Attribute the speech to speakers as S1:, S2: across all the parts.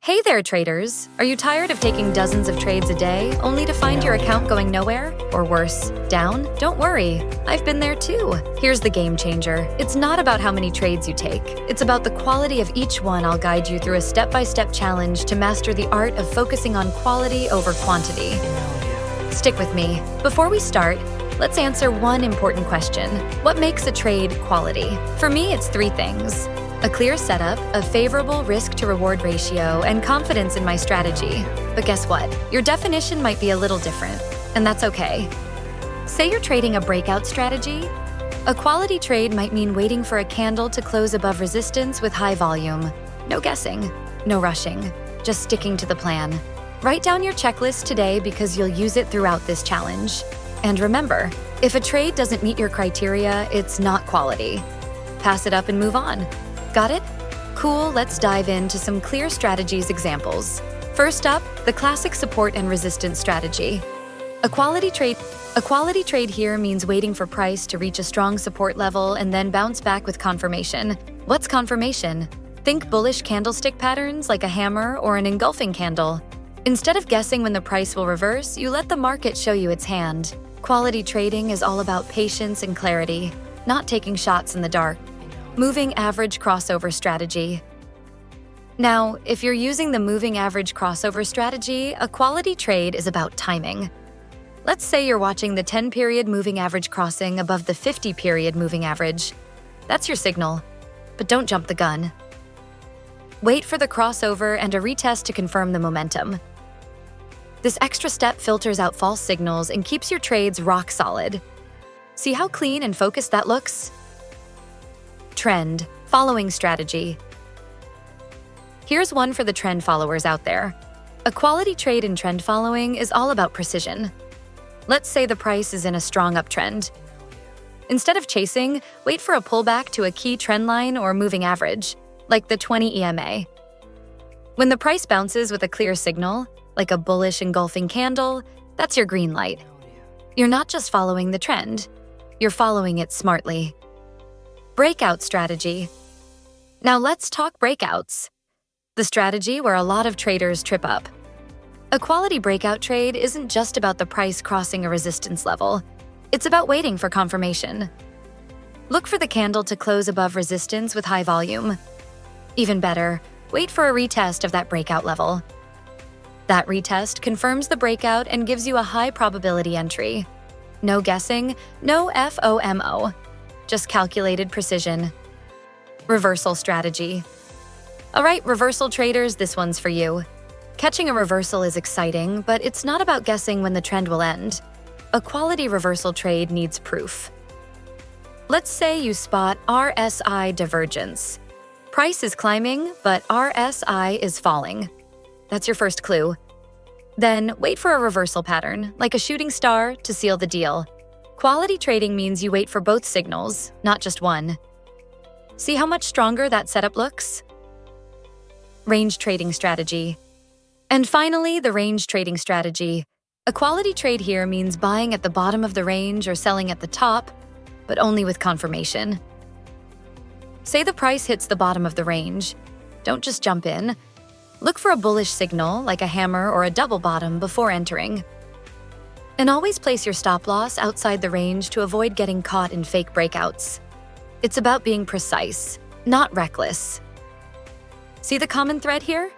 S1: Hey there, traders! Are you tired of taking dozens of trades a day only to find your account going nowhere? Or worse, down? Don't worry, I've been there too. Here's the game changer. It's not about how many trades you take. It's about the quality of each one. I'll guide you through a step-by-step challenge to master the art of focusing on quality over quantity. Stick with me. Before we start, let's answer one important question. What makes a trade quality? For me, it's three things. A clear setup, a favorable risk-to-reward ratio, and confidence in my strategy. But guess what? Your definition might be a little different, and that's okay. Say you're trading a breakout strategy. A quality trade might mean waiting for a candle to close above resistance with high volume. No guessing, no rushing, just sticking to the plan. Write down your checklist today because you'll use it throughout this challenge. And remember, if a trade doesn't meet your criteria, it's not quality. Pass it up and move on. Got it? Cool, let's dive into some clear strategies examples. First up, the classic support and resistance strategy. A quality trade here means waiting for price to reach a strong support level and then bounce back with confirmation. What's confirmation? Think bullish candlestick patterns like a hammer or an engulfing candle. Instead of guessing when the price will reverse, you let the market show you its hand. Quality trading is all about patience and clarity, not taking shots in the dark. Moving average crossover strategy. Now, if you're using the moving average crossover strategy, a quality trade is about timing. Let's say you're watching the 10-period moving average crossing above the 50-period moving average. That's your signal, but don't jump the gun. Wait for the crossover and a retest to confirm the momentum. This extra step filters out false signals and keeps your trades rock solid. See how clean and focused that looks? Trend following strategy. Here's one for the trend followers out there. A quality trade in trend following is all about precision. Let's say the price is in a strong uptrend. Instead of chasing, wait for a pullback to a key trend line or moving average, like the 20 EMA. When the price bounces with a clear signal, like a bullish engulfing candle, that's your green light. You're not just following the trend, you're following it smartly. Breakout strategy. Now let's talk breakouts. The strategy where a lot of traders trip up. A quality breakout trade isn't just about the price crossing a resistance level. It's about waiting for confirmation. Look for the candle to close above resistance with high volume. Even better, wait for a retest of that breakout level. That retest confirms the breakout and gives you a high probability entry. No guessing, no FOMO. Just calculated precision. Reversal strategy. All right, reversal traders, this one's for you. Catching a reversal is exciting, but it's not about guessing when the trend will end. A quality reversal trade needs proof. Let's say you spot RSI divergence. Price is climbing, but RSI is falling. That's your first clue. Then wait for a reversal pattern, like a shooting star, to seal the deal. Quality trading means you wait for both signals, not just one. See how much stronger that setup looks? Range trading strategy. And finally, the range trading strategy. A quality trade here means buying at the bottom of the range or selling at the top, but only with confirmation. Say the price hits the bottom of the range. Don't just jump in. Look for a bullish signal, like a hammer or a double bottom, before entering. And always place your stop loss outside the range to avoid getting caught in fake breakouts. It's about being precise, not reckless. See the common thread here?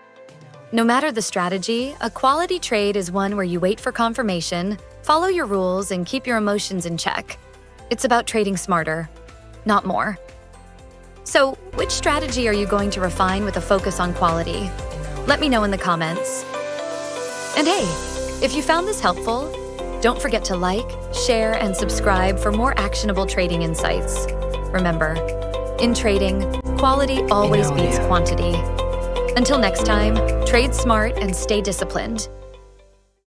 S1: No matter the strategy, a quality trade is one where you wait for confirmation, follow your rules, and keep your emotions in check. It's about trading smarter, not more. So, which strategy are you going to refine with a focus on quality? Let me know in the comments. And hey, if you found this helpful, don't forget to like, share, and subscribe for more actionable trading insights. Remember, in trading, quality always beats quantity. Until next time, trade smart and stay disciplined.